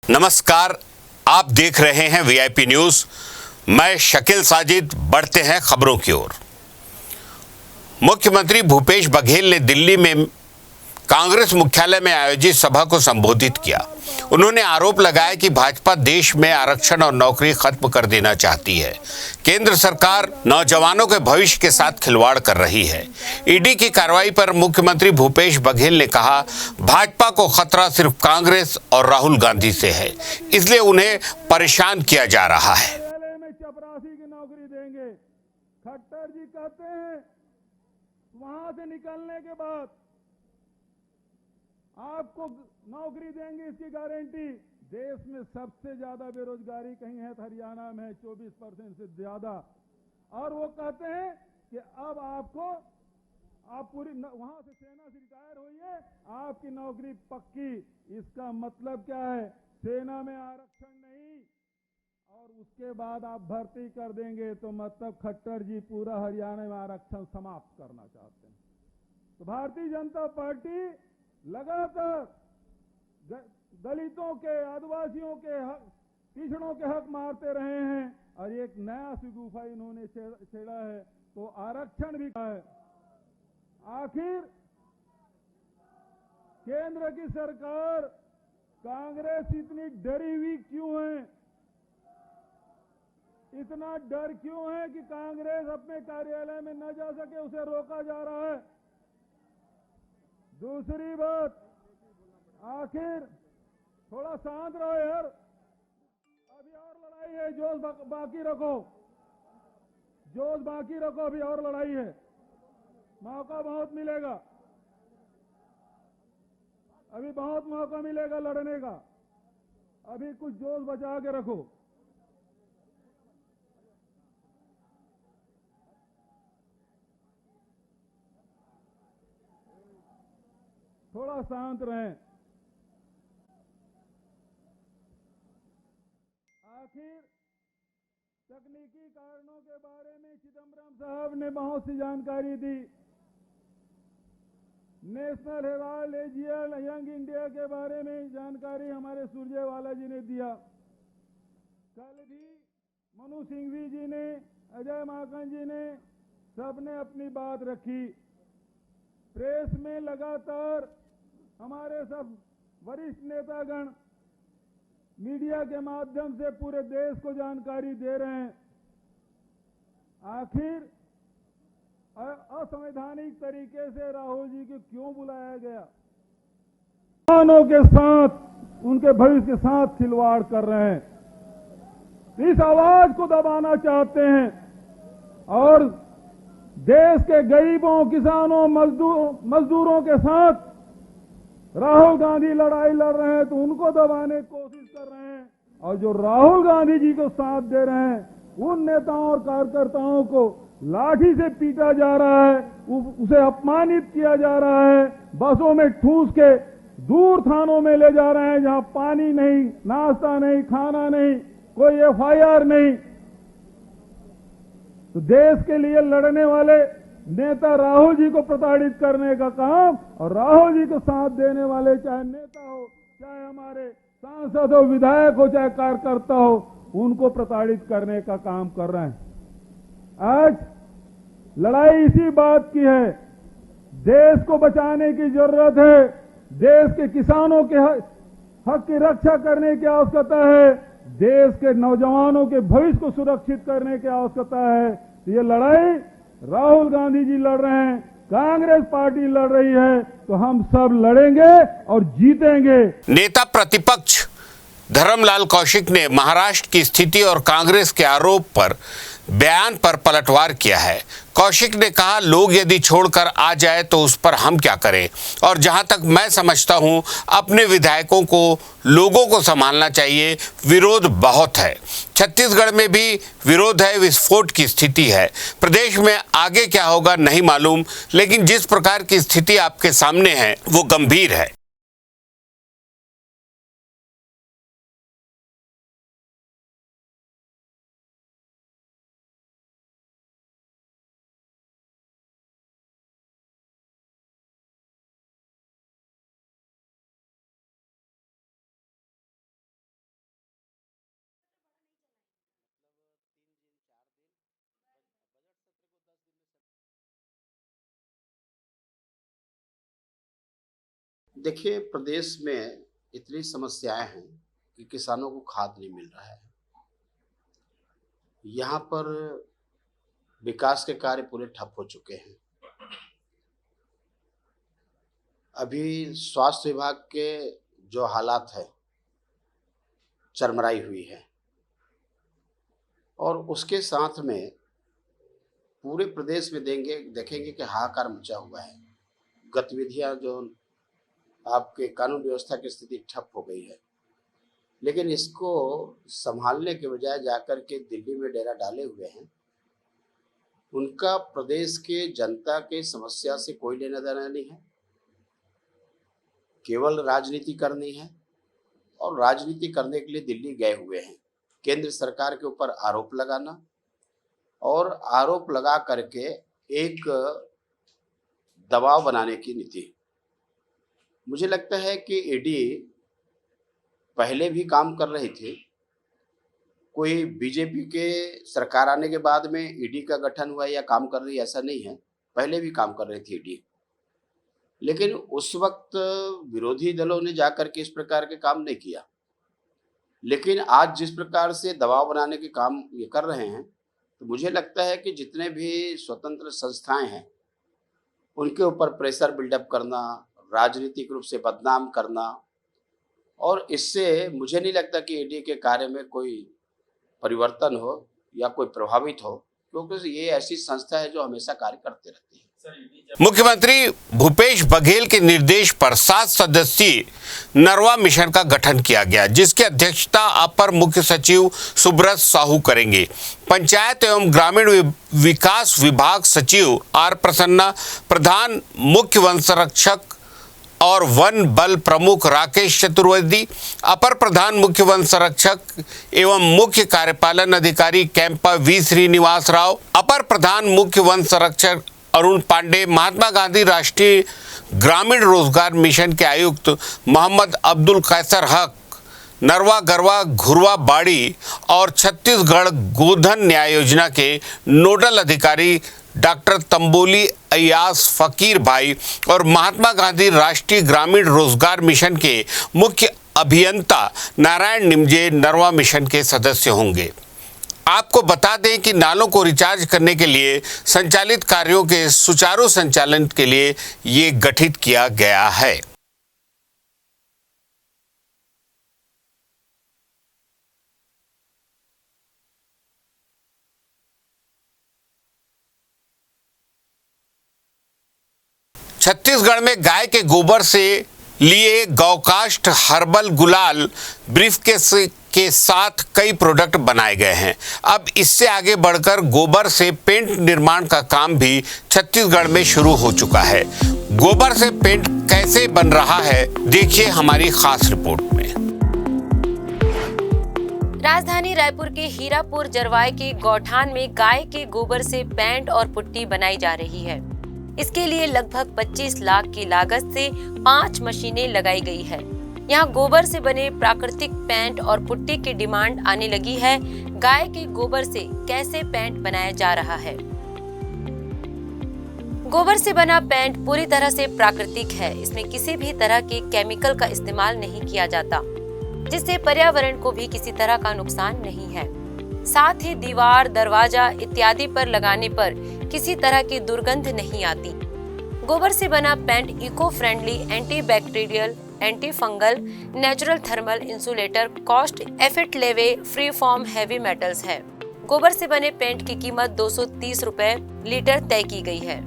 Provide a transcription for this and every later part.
नमस्कार, आप देख रहे हैं वीआईपी न्यूज। मैं शकील साजिद। बढ़ते हैं खबरों की ओर। मुख्यमंत्री भूपेश बघेल ने दिल्ली में कांग्रेस मुख्यालय में आयोजित सभा को संबोधित किया। उन्होंने आरोप लगाया कि भाजपा देश में आरक्षण और नौकरी खत्म कर देना चाहती है। केंद्र सरकार नौजवानों के भविष्य के साथ खिलवाड़ कर रही है। ईडी की कार्रवाई पर मुख्यमंत्री भूपेश बघेल ने कहा, भाजपा को खतरा सिर्फ कांग्रेस और राहुल गांधी से है, इसलिए उन्हें परेशान किया जा रहा है। चपरासी की नौकरी देंगे, खट्टर जी कहते हैं वहां से निकलने के बाद आपको नौकरी देंगे, इसकी गारंटी। देश में सबसे ज्यादा बेरोजगारी कहीं है, हरियाणा में 24% से ज्यादा। और वो कहते हैं कि अब आप पूरी वहां से सेना से रिटायर होइए, आपकी नौकरी पक्की। इसका मतलब क्या है? सेना में आरक्षण नहीं और उसके बाद आप भर्ती कर देंगे, तो मतलब खट्टर जी पूरा हरियाणा में आरक्षण समाप्त करना चाहते हैं। तो भारतीय जनता पार्टी लगातार दलितों के, आदिवासियों के हक, पिछड़ों के हक मारते रहे हैं और एक नया शिगुफा इन्होंने छेड़ा है, तो आरक्षण भी है। आखिर केंद्र की सरकार, कांग्रेस इतनी डरी हुई क्यों है? इतना डर क्यों है कि कांग्रेस अपने कार्यालय में न जा सके, उसे रोका जा रहा है। दूसरी बात, आखिर थोड़ा शांत रहो यार, अभी और लड़ाई है, जोश बाकी रखो, जोश बाकी रखो, अभी और लड़ाई है, मौका बहुत मिलेगा, अभी बहुत मौका मिलेगा लड़ने का, अभी कुछ जोश बचा के रखो। थोड़ा शांत रहें। आखिर तकनीकी कारणों के बारे में चिदम्बरम साहब ने बहुत सी जानकारी दी। National Herald AJL Young India के बारे में जानकारी हमारे सुरजेवाला जी ने दिया। कल भी मनु सिंघवी जी ने, अजय माकन जी ने, सबने अपनी बात रखी। प्रेस में लगातार हमारे सब वरिष्ठ नेतागण मीडिया के माध्यम से पूरे देश को जानकारी दे रहे हैं। आखिर असंवैधानिक तरीके से राहुल जी को क्यों बुलाया गया? किसानों के साथ, उनके भविष्य के साथ खिलवाड़ कर रहे हैं। इस आवाज को दबाना चाहते हैं और देश के गरीबों, किसानों, मजदूरों के साथ राहुल गांधी लड़ाई लड़ रहे हैं, तो उनको दबाने की कोशिश कर रहे हैं। और जो राहुल गांधी जी को साथ दे रहे हैं, उन नेताओं और कार्यकर्ताओं को लाठी से पीटा जा रहा है, उसे अपमानित किया जा रहा है, बसों में ठूस के दूर थानों में ले जा रहे हैं जहां पानी नहीं, नाश्ता नहीं, खाना नहीं, कोई एफआईआर नहीं। तो देश के लिए लड़ने वाले नेता राहुल जी को प्रताड़ित करने का काम, और राहुल जी को साथ देने वाले चाहे नेता हो, चाहे हमारे सांसद हो, विधायक हो, चाहे कार्यकर्ता हो, उनको प्रताड़ित करने का काम कर रहे हैं। आज लड़ाई इसी बात की है, देश को बचाने की जरूरत है, देश के किसानों के हक की रक्षा करने की आवश्यकता है, देश के नौजवानों के भविष्य को सुरक्षित करने की आवश्यकता है। ये लड़ाई राहुल गांधी जी लड़ रहे हैं, कांग्रेस पार्टी लड़ रही है, तो हम सब लड़ेंगे और जीतेंगे। नेता प्रतिपक्ष धर्मलाल कौशिक ने महाराष्ट्र की स्थिति और कांग्रेस के आरोप पर बयान पर पलटवार किया है। कौशिक ने कहा, लोग यदि छोड़कर आ जाए तो उस पर हम क्या करें, और जहां तक मैं समझता हूं, अपने विधायकों को, लोगों को संभालना चाहिए। विरोध बहुत है, छत्तीसगढ़ में भी विरोध है, विस्फोट की स्थिति है। प्रदेश में आगे क्या होगा नहीं मालूम, लेकिन जिस प्रकार की स्थिति आपके सामने है वो गंभीर है। देखिए, प्रदेश में इतनी समस्याएं हैं कि किसानों को खाद नहीं मिल रहा है। यहाँ पर विकास के कार्य पूरे ठप हो चुके हैं। अभी स्वास्थ्य विभाग के जो हालात है, चरमराई हुई है और उसके साथ में पूरे प्रदेश में देखेंगे कि हाहाकार मचा हुआ है। गतिविधियां जो आपके कानून व्यवस्था की स्थिति ठप हो गई है, लेकिन इसको संभालने के बजाय जाकर के दिल्ली में डेरा डाले हुए हैं। उनका प्रदेश के जनता के समस्या से कोई लेना देना नहीं है, केवल राजनीति करनी है और राजनीति करने के लिए दिल्ली गए हुए हैं। केंद्र सरकार के ऊपर आरोप लगाना और आरोप लगा करके एक दबाव बनाने की नीति। मुझे लगता है कि ईडी पहले भी काम कर रही थी। कोई बीजेपी के सरकार आने के बाद में ईडी का गठन हुआ या काम कर रही, ऐसा नहीं है। पहले भी काम कर रही थी ईडी, लेकिन उस वक्त विरोधी दलों ने जाकर के इस प्रकार के काम नहीं किया। लेकिन आज जिस प्रकार से दबाव बनाने के काम ये कर रहे हैं, तो मुझे लगता है कि जितने भी स्वतंत्र संस्थाएं हैं उनके ऊपर प्रेशर बिल्डअप करना, राजनीतिक रूप से बदनाम करना, और इससे मुझे नहीं लगता कि ईडी के कार्य में कोई परिवर्तन हो या कोई प्रभावित हो, क्योंकि ये ऐसी संस्था है जो हमेशा कार्य करते रहती है। मुख्यमंत्री भूपेश बघेल के निर्देश पर 7 सदस्यीय नरवा मिशन का गठन किया गया, जिसकी अध्यक्षता अपर मुख्य सचिव सुब्रत साहू करेंगे। पंचायत एवं ग्रामीण विकास विभाग सचिव आर प्रसन्ना, प्रधान मुख्य वन संरक्षक और वन बल प्रमुख राकेश चतुर्वेदी, अपर प्रधान मुख्य वन संरक्षक एवं मुख्य कार्यपालन अधिकारी कैंपा वी श्रीनिवास राव, अपर प्रधान मुख्य वन संरक्षक अरुण पांडे, महात्मा गांधी राष्ट्रीय ग्रामीण रोजगार मिशन के आयुक्त मोहम्मद अब्दुल कैसर हक, नरवा गरवा घुरवा बाड़ी और छत्तीसगढ़ गोधन न्याय योजना के नोडल अधिकारी डॉक्टर तंबोली अयास फकीर भाई और महात्मा गांधी राष्ट्रीय ग्रामीण रोजगार मिशन के मुख्य अभियंता नारायण निमजे नरवा मिशन के सदस्य होंगे। आपको बता दें कि नालों को रिचार्ज करने के लिए संचालित कार्यों के सुचारू संचालन के लिए ये गठित किया गया है। छत्तीसगढ़ में गाय के गोबर से लिए गौकाष्ठ, हर्बल गुलाल, ब्रीफकेस के साथ कई प्रोडक्ट बनाए गए हैं। अब इससे आगे बढ़कर गोबर से पेंट निर्माण का काम भी छत्तीसगढ़ में शुरू हो चुका है। गोबर से पेंट कैसे बन रहा है, देखिए हमारी खास रिपोर्ट में। राजधानी रायपुर के हीरापुर जरवाए के गौठान में गाय के गोबर से पेंट और पुट्टी बनाई जा रही है। इसके लिए लगभग 25 लाख की लागत से 5 मशीनें लगाई गई है। यहाँ गोबर से बने प्राकृतिक पेंट और पुट्टी की डिमांड आने लगी है। गाय के गोबर से कैसे पेंट बनाया जा रहा है? गोबर से बना पेंट पूरी तरह से प्राकृतिक है। इसमें किसी भी तरह के केमिकल का इस्तेमाल नहीं किया जाता, जिससे पर्यावरण को भी किसी तरह का नुकसान नहीं है। साथ ही दीवार, दरवाजा इत्यादि पर लगाने पर किसी तरह की दुर्गंध नहीं आती। गोबर से बना paint eco friendly, anti bacterial, anti fungal, natural thermal insulator, cost एफिट फ्री फॉर्म हेवी मेटल्स है। गोबर से बने पेंट की कीमत 230 रुपए लीटर तय की गई है।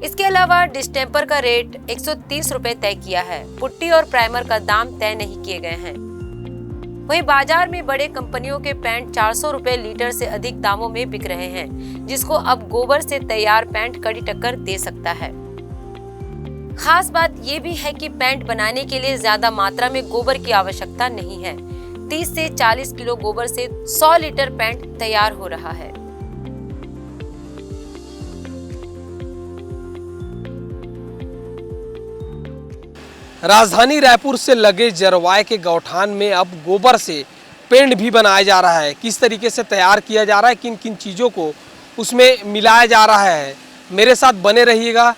इसके अलावा डिस्टेम्पर का रेट 130 रुपए तय किया है। पुट्टी और प्राइमर का दाम तय नहीं किए गए हैं। वहीं बाजार में बड़े कंपनियों के पेंट 400 रुपए लीटर से अधिक दामों में बिक रहे हैं, जिसको अब गोबर से तैयार पेंट कड़ी टक्कर दे सकता है। खास बात ये भी है कि पेंट बनाने के लिए ज्यादा मात्रा में गोबर की आवश्यकता नहीं है। 30 से 40 किलो गोबर से 100 लीटर पेंट तैयार हो रहा है। राजधानी रायपुर से लगे जरवाए के गौठान में अब गोबर से पेंट भी बनाया जा रहा है। किस तरीके से तैयार किया जा रहा है, किन किन चीज़ों को उसमें मिलाया जा रहा है, मेरे साथ बने रहिएगा।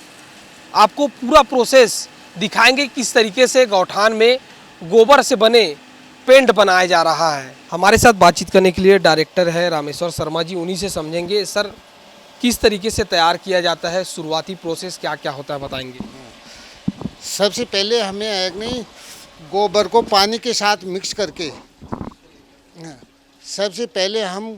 आपको पूरा प्रोसेस दिखाएंगे किस तरीके से गौठान में गोबर से बने पेंट बनाया जा रहा है। हमारे साथ बातचीत करने के लिए डायरेक्टर है रामेश्वर शर्मा जी, उन्हीं से समझेंगे। सर, किस तरीके से तैयार किया जाता है, शुरुआती प्रोसेस क्या क्या होता है, बताएंगे। सबसे पहले हमें नहीं गोबर को पानी के साथ मिक्स करके, सबसे पहले हम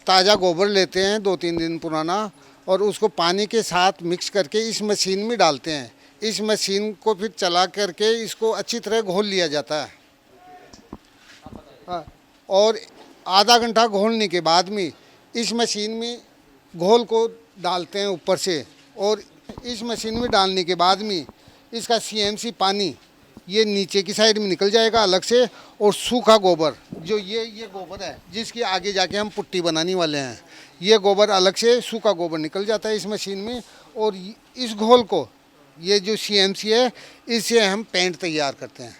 ताज़ा गोबर लेते हैं 2-3 दिन पुराना, और उसको पानी के साथ मिक्स करके इस मशीन में डालते हैं। इस मशीन को फिर चला करके इसको अच्छी तरह घोल लिया जाता है। और आधा घंटा घोलने के बाद में इस मशीन में घोल को डालते हैं ऊपर से, और इस मशीन में डालने के बाद में इसका CMC पानी ये नीचे की साइड में निकल जाएगा अलग से, और सूखा गोबर जो ये गोबर है जिसकी आगे जाके हम पुट्टी बनाने वाले हैं, ये गोबर अलग से सूखा गोबर निकल जाता है इस मशीन में। और इस घोल को, ये जो CMC है, इससे हम पेंट तैयार करते हैं।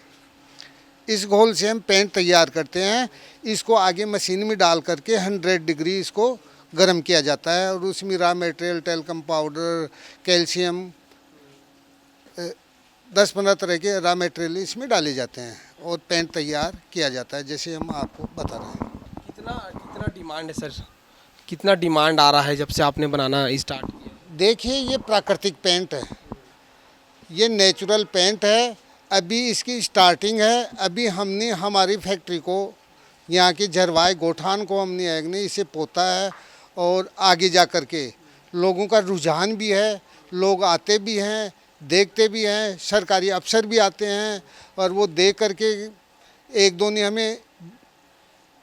इस घोल से हम पेंट तैयार करते हैं। इसको आगे मशीन में डाल करके 100 डिग्री इसको गर्म किया जाता है, और उसमें raw material, talcum powder, calcium, 10-15 तरह के रॉ मटेरियल इसमें डाले जाते हैं और पेंट तैयार किया जाता है, जैसे हम आपको बता रहे हैं। कितना डिमांड है सर, कितना डिमांड आ रहा है जब से आपने बनाना स्टार्ट किया? देखिए, ये प्राकृतिक पेंट है, ये नेचुरल पेंट है। अभी इसकी स्टार्टिंग है। अभी हमने हमारी फैक्ट्री को, यहाँ के झरवाए गोठान को हमने इसे पोता है, और आगे जा कर के लोगों का रुझान भी है, लोग आते भी हैं, देखते भी हैं, सरकारी अफसर भी आते हैं, और वो देख करके 1-2 ने हमें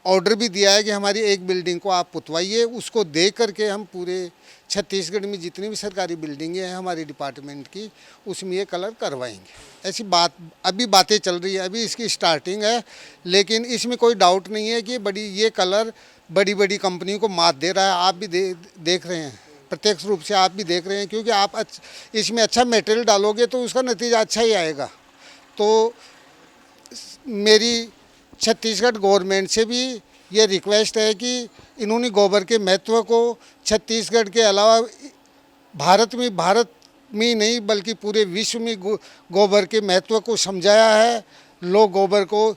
ऑर्डर भी दिया है कि हमारी एक बिल्डिंग को आप पुतवाइए। उसको देख करके हम पूरे छत्तीसगढ़ में जितनी भी सरकारी बिल्डिंगें हैं हमारी डिपार्टमेंट की, उसमें ये कलर करवाएंगे। ऐसी बात अभी बातें चल रही है, अभी इसकी स्टार्टिंग है, लेकिन इसमें कोई डाउट नहीं है कि ये कलर बड़ी बड़ी कंपनियों को मात दे रहा है। आप भी देख रहे हैं, प्रत्यक्ष रूप से आप भी देख रहे हैं, क्योंकि आप इसमें अच्छा मटेरियल डालोगे तो उसका नतीजा अच्छा ही आएगा। तो मेरी छत्तीसगढ़ गवर्नमेंट से भी ये रिक्वेस्ट है कि इन्होंने गोबर के महत्व को छत्तीसगढ़ के अलावा भारत में नहीं बल्कि पूरे विश्व में गोबर के महत्व को समझाया है। लोग गोबर को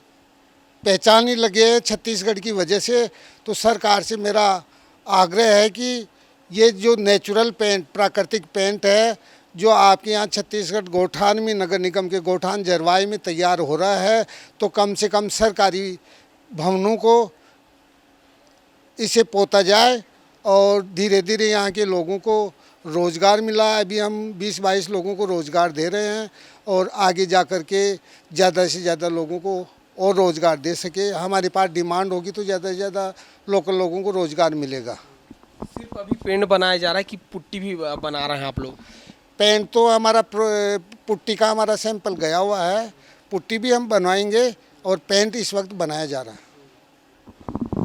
पहचानने लगे हैं छत्तीसगढ़ की वजह से। तो सरकार से मेरा आग्रह है कि ये जो नेचुरल पेंट, प्राकृतिक पेंट है, जो आपके यहाँ छत्तीसगढ़ गोठान में, नगर निगम के गोठान झरवाए में तैयार हो रहा है, तो कम से कम सरकारी भवनों को इसे पोता जाए, और धीरे धीरे यहाँ के लोगों को रोज़गार मिला। अभी हम 20-22 लोगों को रोज़गार दे रहे हैं, और आगे जा कर के ज़्यादा से ज़्यादा लोगों को और रोज़गार दे सके। हमारे पास डिमांड होगी तो ज़्यादा से ज़्यादा लोकल लोगों को रोज़गार मिलेगा। सिर्फ अभी पेंट बनाया जा रहा है कि पुट्टी भी बना रहे हैं आप लोग? पेंट तो हमारा पुट्टी का हमारा सैंपल गया हुआ है, पुट्टी भी हम बनवाएंगे, और पेंट इस वक्त बनाया जा रहा है।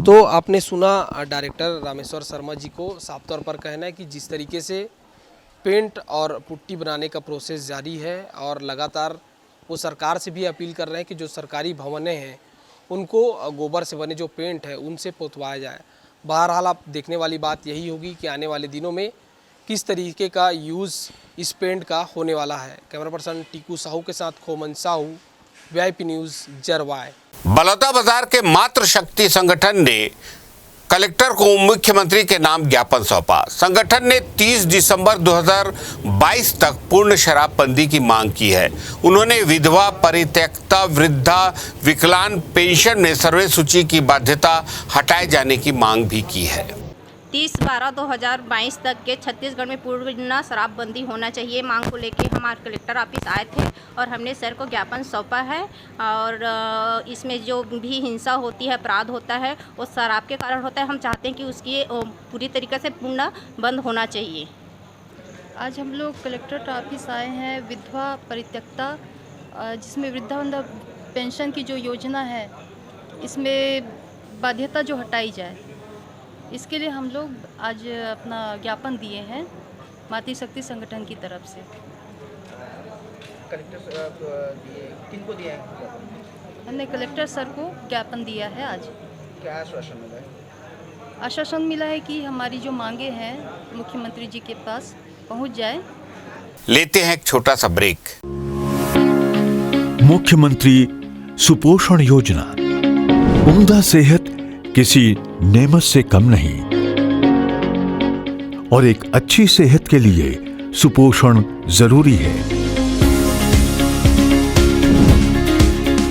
तो आपने सुना डायरेक्टर रामेश्वर शर्मा जी को, साफ तौर पर कहना है कि जिस तरीके से पेंट और पुट्टी बनाने का प्रोसेस जारी है, और लगातार वो सरकार से भी अपील कर रहे हैं कि जो सरकारी भवनें हैं उनको गोबर से बने जो पेंट है उनसे पोतवाया जाए। बहरहाल आप देखने वाली बात यही होगी कि आने वाले दिनों में किस तरीके का यूज़ इस पेंट का होने वाला है। कैमरा पर्सन टीकू साहू के साथ खोमन साहू, VIP न्यूज़, झरवाए। बलौदाबाजार के मातृ शक्ति संगठन ने कलेक्टर को मुख्यमंत्री के नाम ज्ञापन सौंपा। संगठन ने 30 दिसंबर 2022 तक पूर्ण शराबबंदी की मांग की है। उन्होंने विधवा, परित्यक्ता, वृद्धा, विकलांग पेंशन में सर्वे सूची की बाध्यता हटाए जाने की मांग भी की है। 30/12/2022 तक के छत्तीसगढ़ में पूर्ण शराबबंदी होना चाहिए, मांग को लेके हमारे कलेक्टर ऑफिस आए थे, और हमने सर को ज्ञापन सौंपा है। और इसमें जो भी हिंसा होती है, अपराध होता है, वो शराब के कारण होता है। हम चाहते हैं कि उसकी पूरी तरीके से पूर्ण बंद होना चाहिए। आज हम लोग कलेक्टर ऑफिस आए हैं विधवा परित्यक्ता, जिसमें वृद्धावस्था पेंशन की जो योजना है, इसमें बाध्यता जो हटाई जाए, इसके लिए हम लोग आज अपना ज्ञापन दिए हैं मातृ शक्ति संगठन की तरफ से। कलेक्टर साहब किनको दिया है? हमने कलेक्टर सर को ज्ञापन दिया है आज। क्या आश्वासन मिला है? आश्वासन मिला है कि हमारी जो मांगे हैं मुख्यमंत्री जी के पास पहुंच जाए। लेते हैं एक छोटा सा ब्रेक। मुख्यमंत्री सुपोषण योजना। उम्दा सेहत किसी नेमत से कम नहीं और एक अच्छी सेहत के लिए सुपोषण जरूरी है।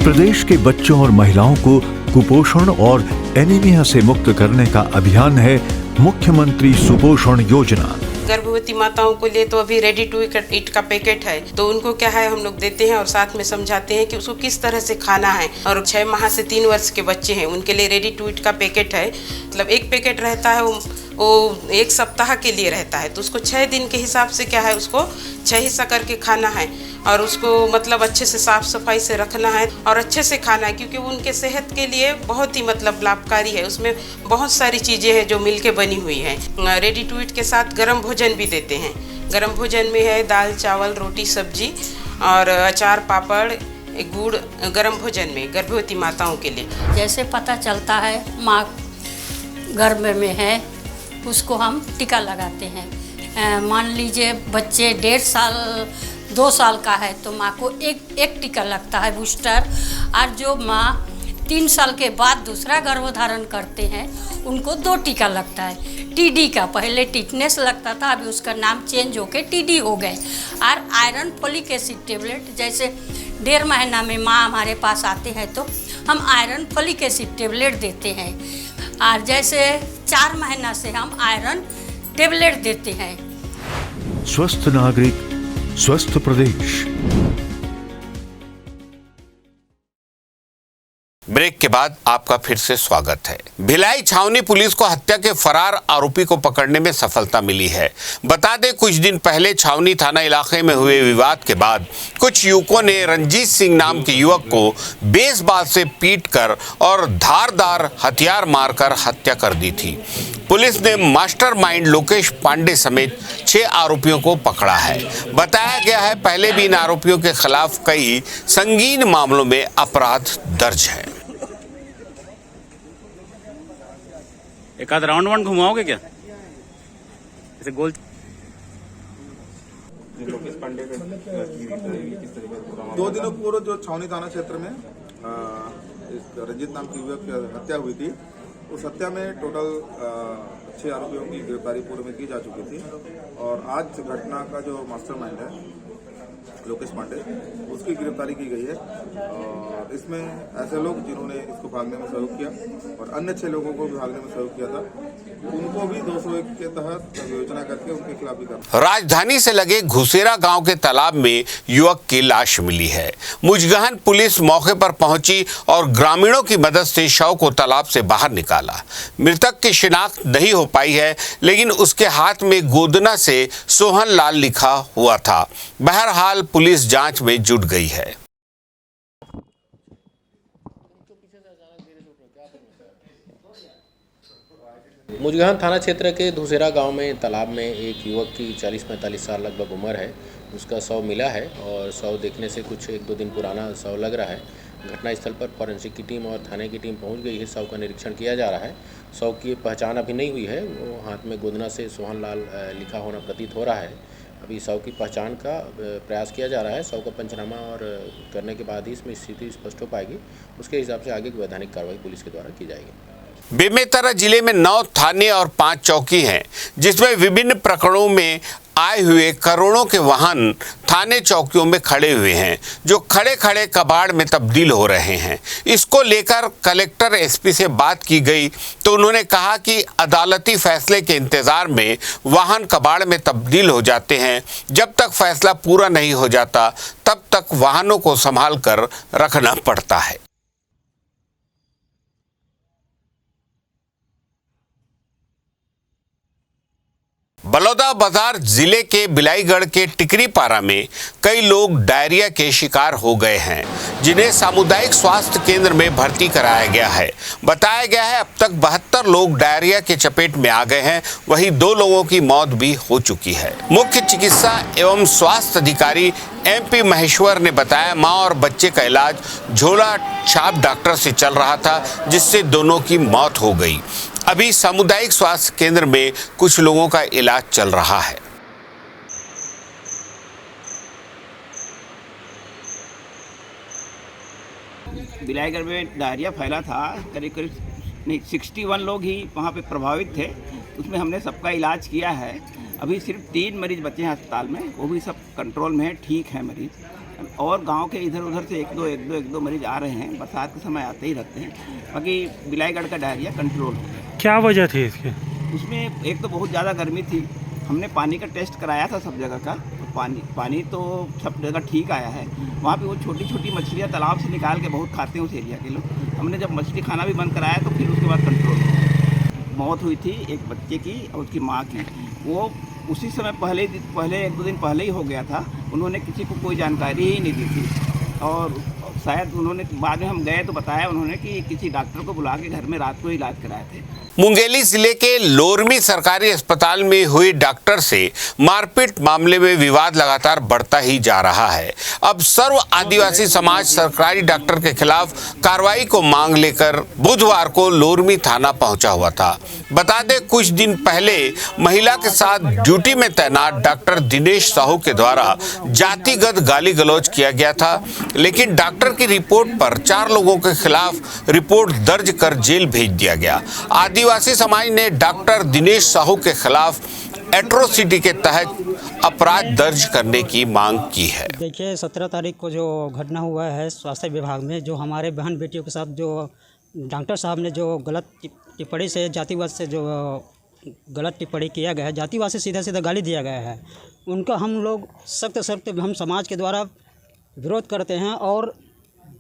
प्रदेश के बच्चों और महिलाओं को कुपोषण और एनीमिया से मुक्त करने का अभियान है मुख्यमंत्री सुपोषण योजना। गर्भवती माताओं को लिए तो अभी रेडी टू ईट का पैकेट है, तो उनको क्या है हम लोग देते हैं और साथ में समझाते हैं कि उसको किस तरह से खाना है। और 6 माह से 3 वर्ष के बच्चे हैं उनके लिए रेडी टू ईट का पैकेट है। मतलब एक पैकेट रहता है वो 1 सप्ताह के लिए रहता है, तो उसको 6 दिन के हिसाब से क्या है उसको 6 हिस्सा करके खाना है और उसको मतलब अच्छे से साफ सफाई से रखना है और अच्छे से खाना है, क्योंकि उनके सेहत के लिए बहुत ही मतलब लाभकारी है। उसमें बहुत सारी चीज़ें हैं जो मिलके बनी हुई हैं। रेडी टू ईट के साथ गर्म भोजन भी देते हैं। गर्म भोजन में है दाल चावल रोटी सब्जी और अचार पापड़ गुड़ गर्म भोजन में गर्भवती माताओं के लिए। जैसे पता चलता है माँ गर्भ में है उसको हम टीका लगाते हैं। मान लीजिए बच्चे 1.5 साल 2 साल का है तो माँ को एक टीका लगता है बूस्टर, और जो माँ 3 साल के बाद दूसरा गर्भधारण करते हैं उनको 2 टीका लगता है। टीडी का पहले टिटनेस लगता था, अभी उसका नाम चेंज होके टीडी हो गए। और आयरन फोलिक एसिड टेबलेट जैसे 1.5 महीना में माँ हमारे पास आते हैं तो हम आयरन फोलिक एसिड टेबलेट देते हैं, और जैसे 4 महीना से हम आयरन टेबलेट देते हैं। स्वस्थ नागरिक स्वस्थ प्रदेश। ब्रेक के बाद आपका फिर से स्वागत है। भिलाई छावनी पुलिस को हत्या के फरार आरोपी को पकड़ने में सफलता मिली है। बता दें कुछ दिन पहले छावनी थाना इलाके में हुए विवाद के बाद कुछ युवकों ने रंजीत सिंह नाम के युवक को बेसबाल से पीटकर और धारदार हथियार मारकर हत्या कर दी थी। पुलिस ने मास्टरमाइंड लोकेश पांडे समेत 6 आरोपियों को पकड़ा है। बताया गया है पहले भी इन आरोपियों के खिलाफ कई संगीन मामलों में अपराध दर्ज है। एक आध राउंड घुमाओगे क्या? ऐसे गोल 2 दिनों पूर्व जो छावनी थाना क्षेत्र में रंजीत नाम की युवक की हत्या हुई थी, उस हत्या में टोटल 6 आरोपियों की गिरफ्तारी पूर्व में की जा चुकी थी। और आज घटना का जो मास्टरमाइंड है लोकेश पांडे, उसकी गिरफ्तारी की गई है। और इसमें ऐसे लोग जिन्होंने इसको भागने में सहयोग किया और अन्य 6 लोगों को भी भागने में सहयोग किया था, उनको भी 201 के तहत विवेचना करके उनके खिलाफ भी कर। राजधानी से लगे घुसेरा गांव के तालाब में युवक की लाश मिली है। मुजगहन पुलिस मौके पर पहुंची और ग्रामीणों की मदद से शव को तालाब से बाहर निकाला। मृतक की शिनाख्त नहीं हो पाई है, लेकिन उसके हाथ में गोदना से सोहन लाल लिखा हुआ था। बहरहाल पुलिस जांच में जुट गई है। मुजगहन थाना क्षेत्र के धुसेरा गांव में तालाब में एक युवक की 40-45 साल लगभग उम्र है। उसका शव मिला है और शव देखने से कुछ 1-2 दिन पुराना शव लग रहा है। घटनास्थल पर फॉरेंसिक की टीम और थाने की टीम पहुंच गई है। शव का निरीक्षण किया जा रहा है। शव की पहचान अभी नहीं हुई है। वो हाथ में गोदना से सोहन लाल लिखा होना प्रतीत हो रहा है। अभी शव की पहचान का प्रयास किया जा रहा है। शव का पंचनामा और करने के बाद ही इसमें स्थिति स्पष्ट हो पाएगी। उसके हिसाब से आगे की वैधानिक कार्रवाई पुलिस के द्वारा की जाएगी। बेमेतरा जिले में 9 थाने और 5 चौकी हैं, जिसमें विभिन्न प्रकरणों में आए हुए करोड़ों के वाहन थाने चौकियों में खड़े हुए हैं, जो खड़े खड़े कबाड़ में तब्दील हो रहे हैं। इसको लेकर कलेक्टर एसपी से बात की गई तो उन्होंने कहा कि अदालती फैसले के इंतजार में वाहन कबाड़ में तब्दील हो जाते हैं। जब तक फैसला पूरा नहीं हो जाता तब तक वाहनों को संभाल कर रखना पड़ता है। बलौदाबाजार जिले के बिलाईगढ़ के टिकरीपारा में कई लोग डायरिया के शिकार हो गए हैं, जिन्हें सामुदायिक स्वास्थ्य केंद्र में भर्ती कराया गया है। बताया गया है अब तक 72 लोग डायरिया के चपेट में आ गए हैं। वहीं 2 लोगों की मौत भी हो चुकी है। मुख्य चिकित्सा एवं स्वास्थ्य अधिकारी MP महेश्वर ने बताया मां और बच्चे का इलाज झोला छाप डॉक्टर से चल रहा था, जिससे दोनों की मौत हो गई। अभी सामुदायिक स्वास्थ्य केंद्र में कुछ लोगों का इलाज चल रहा है। बिलाईगढ़ में डायरिया फैला था, करीब करीब नहीं 61 लोग ही वहाँ पे प्रभावित थे। उसमें हमने सबका इलाज किया है। अभी सिर्फ 3 मरीज बचे हैं अस्पताल में, वो भी सब कंट्रोल में है, ठीक है मरीज। और गांव के इधर उधर से एक दो मरीज आ रहे हैं, बरसात के समय आते ही रहते हैं। बाकी बिलाईगढ़ का डायरिया कंट्रोल हो गया। क्या वजह थी इसकी? उसमें एक तो बहुत ज़्यादा गर्मी थी, हमने पानी का टेस्ट कराया था सब जगह का, तो पानी तो सब जगह ठीक आया है। वहाँ पे वो छोटी छोटी मछलियाँ तालाब से निकाल के बहुत खाते हैं उस एरिया के लोग। हमने जब मछली खाना भी बंद कराया तो फिर उसके बाद कंट्रोल। मौत हुई थी एक बच्चे की और उसकी माँ की, वो उसी समय पहले 1-2 दिन पहले ही हो गया था। उन्होंने किसी को कोई जानकारी ही नहीं दी थी और शायद उन्होंने बाद में हम गए तो बताया उन्होंने कि किसी डॉक्टर को बुला के घर में रात को इलाज कराए थे। मुंगेली जिले के लोरमी सरकारी अस्पताल में हुई डॉक्टर से मारपीट मामले में विवाद लगातार बढ़ता ही जा रहा है। अब सर्व आदिवासी समाज सरकारी डॉक्टर के खिलाफ कार्रवाई को मांग लेकर बुधवार को लोरमी थाना पहुंचा हुआ था। बता दें, कुछ दिन पहले महिला के साथ ड्यूटी में तैनात डॉक्टर दिनेश साहू के द्वारा जातिगत गाली गलौज किया गया था, लेकिन डॉक्टर की रिपोर्ट पर 4 लोगों के खिलाफ रिपोर्ट दर्ज कर जेल भेज दिया गया। आदिवासी समाज ने डॉक्टर दिनेश साहू के खिलाफ एट्रोसिटी के तहत अपराध दर्ज करने की मांग की है। देखिए, 17 तारीख को जो घटना हुआ है स्वास्थ्य विभाग में, जो हमारे बहन बेटियों के साथ जो डॉक्टर साहब ने जो गलत टिप्पणी से जातिवाद से जो गलत टिप्पणी किया गया है, जातिवाद से सीधा सीधा गाली दिया गया है, उनका हम लोग सख्त हम समाज के द्वारा विरोध करते हैं। और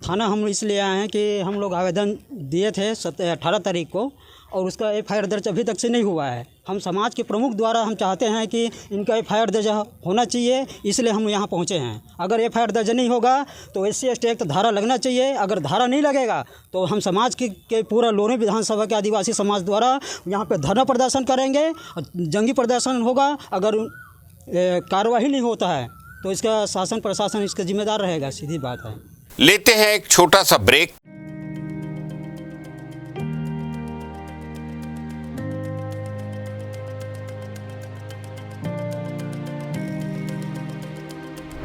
थाना हम इसलिए आए हैं कि हम लोग आवेदन दिए थे 18 तारीख को और उसका FIR दर्ज अभी तक से नहीं हुआ है। हम समाज के प्रमुख द्वारा हम चाहते हैं कि इनका FIR दर्ज होना चाहिए, इसलिए हम यहाँ पहुँचे हैं। अगर FIR दर्ज नहीं होगा तो SC/ST एक्ट धारा लगना चाहिए। अगर धारा नहीं लगेगा तो हम समाज के पूरा लोरमी विधानसभा के आदिवासी समाज द्वारा यहाँ पर धरना प्रदर्शन करेंगे, जंगी प्रदर्शन होगा। अगर कार्रवाई नहीं होता है तो इसका शासन प्रशासन इसका जिम्मेदार रहेगा, सीधी बात है। लेते हैं एक छोटा सा ब्रेक।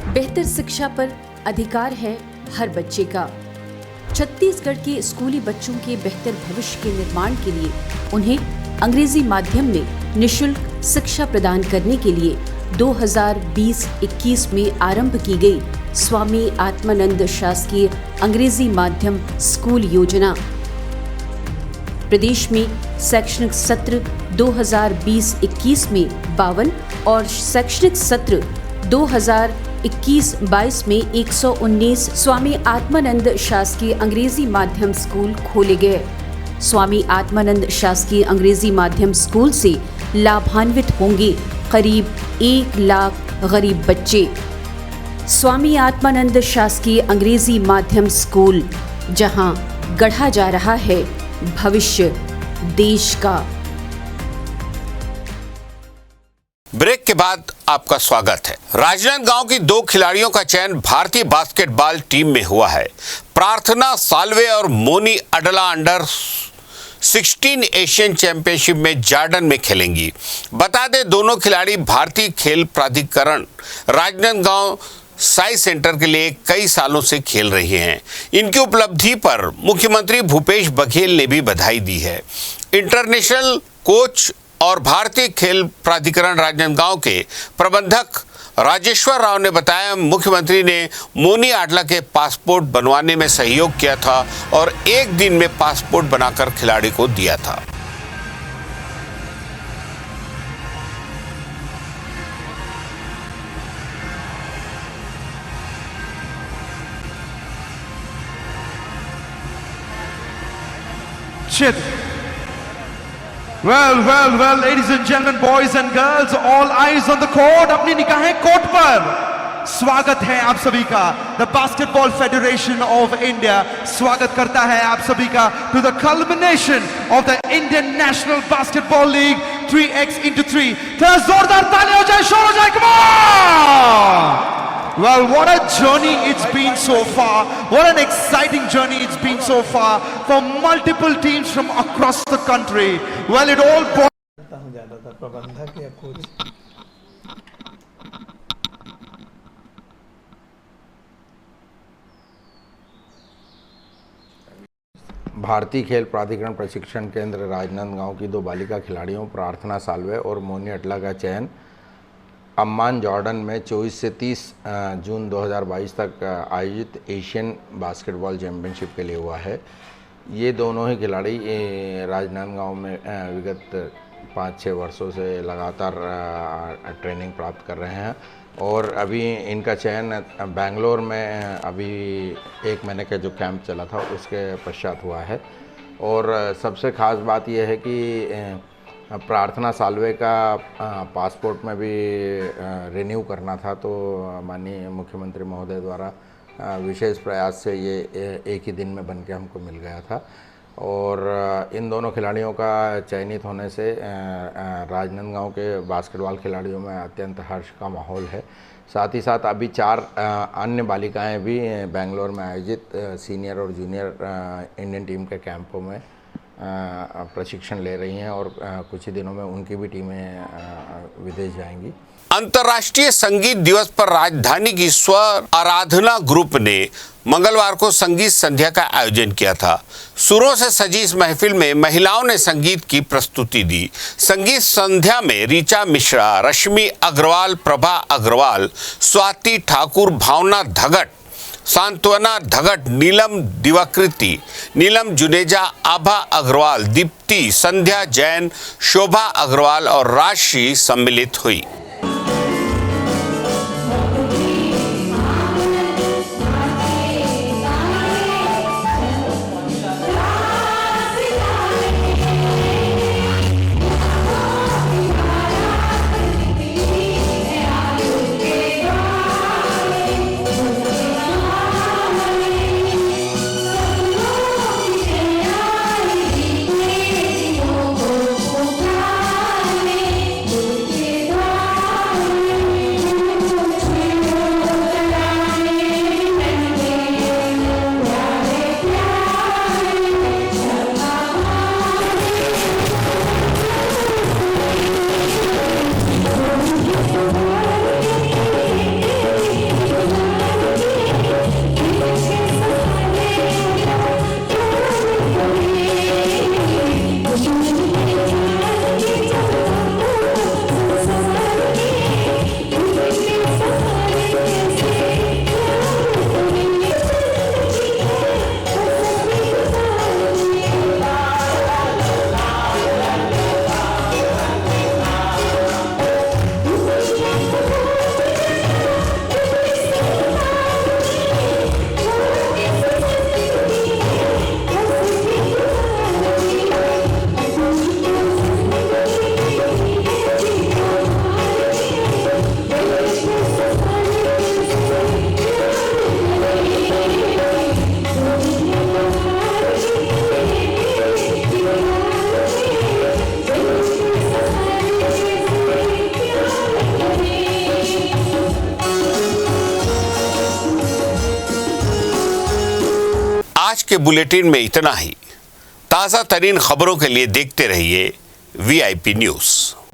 बेहतर शिक्षा पर अधिकार है हर बच्चे का। छत्तीसगढ़ के स्कूली बच्चों के बेहतर भविष्य के निर्माण के लिए उन्हें अंग्रेजी माध्यम में निःशुल्क शिक्षा प्रदान करने के लिए 2020-21 में आरंभ की गई स्वामी आत्मानंद शासकीय अंग्रेजी माध्यम स्कूल योजना प्रदेश में शैक्षणिक सत्र 2020-21 में 52 और शैक्षणिक सत्र 2021-22 में 119 स्वामी आत्मानंद शासकीय अंग्रेजी माध्यम स्कूल खोले गए। स्वामी आत्मानंद शासकीय अंग्रेजी माध्यम स्कूल से लाभान्वित होंगे करीब 1 लाख गरीब बच्चे। स्वामी आत्मानंद शासकीय अंग्रेजी माध्यम स्कूल, जहां गढ़ा जा रहा है भविष्य देश का। ब्रेक के बाद आपका स्वागत है। राजनांदगांव की 2 खिलाड़ियों का चयन भारतीय बास्केटबॉल टीम में हुआ है। प्रार्थना साल्वे और मोनी अडला अंडर 16 एशियन चैंपियनशिप में जॉर्डन में खेलेंगी। बता दें, दोनों खिलाड़ी भारतीय खेल प्राधिकरण राजनांदगांव साई सेंटर के लिए कई सालों से खेल रहे हैं। इनकी उपलब्धि पर मुख्यमंत्री भूपेश बघेल ने भी बधाई दी है। इंटरनेशनल कोच और भारतीय खेल प्राधिकरण राजनांदगांव के प्रबंधक राजेश्वर राव ने बताया, मुख्यमंत्री ने मोनी आडला के पासपोर्ट बनवाने में सहयोग किया था और 1 दिन में पासपोर्ट बनाकर खिलाड़ी को दिया था। Well, ladies and gentlemen, boys and girls, all eyes on the court. अपनी निगाहें कोर्ट पर। स्वागत है आप सभी का। The Basketball Federation of India स्वागत करता है आप सभी का to the culmination of the Indian National Basketball League 3x3। थोड़ा जोरदार ताली हो जाए, शोर हो जाए, come on! Well, what a journey it's been so far. What an exciting journey it's been so far for multiple teams from across the country. Well, it all प्रबंधक या कोच भारतीय खेल प्राधिकरण प्रशिक्षण केंद्र राजनांदगांव की 2 बालिका खिलाड़ियों प्रार्थना साल्वे और मोनी अटला का चयन अम्मान जॉर्डन में 24 से 30 जून 2022 तक आयोजित एशियन बास्केटबॉल चैंपियनशिप के लिए हुआ है। ये दोनों ही खिलाड़ी राजनांदगांव में विगत 5-6 वर्षों से लगातार ट्रेनिंग प्राप्त कर रहे हैं और अभी इनका चयन बेंगलोर में अभी 1 महीने का जो कैंप चला था उसके पश्चात हुआ है। और सबसे ख़ास बात यह है कि प्रार्थना साल्वे का पासपोर्ट में भी रिन्यू करना था, तो माननीय मुख्यमंत्री महोदय द्वारा विशेष प्रयास से ये एक ही दिन में बन के हमको मिल गया था। और इन दोनों खिलाड़ियों का चयनित होने से राजनांदगांव के बास्केटबॉल खिलाड़ियों में अत्यंत हर्ष का माहौल है। साथ ही साथ अभी 4 अन्य बालिकाएं भी बेंगलोर में आयोजित सीनियर और जूनियर इंडियन टीम के कैंपों में प्रशिक्षण ले रही हैं और कुछ ही दिनों में उनकी भी टीमें विदेश जाएंगी। अंतर्राष्ट्रीय संगीत दिवस पर राजधानी की स्वर आराधना ग्रुप ने मंगलवार को संगीत संध्या का आयोजन किया था। सुरों से सजी इस महफिल में महिलाओं ने संगीत की प्रस्तुति दी। संगीत संध्या में ऋचा मिश्रा, रश्मि अग्रवाल, प्रभा अग्रवाल, स्वाति ठाकुर, भावना धगट, सांत्वना धगट, नीलम दिवाकृति, नीलम जुनेजा, आभा अग्रवाल, दीप्ति, संध्या जैन, शोभा अग्रवाल और राशि सम्मिलित हुई। आज के बुलेटिन में इतना ही। ताज़ा तरीन खबरों के लिए देखते रहिए VIP न्यूज़।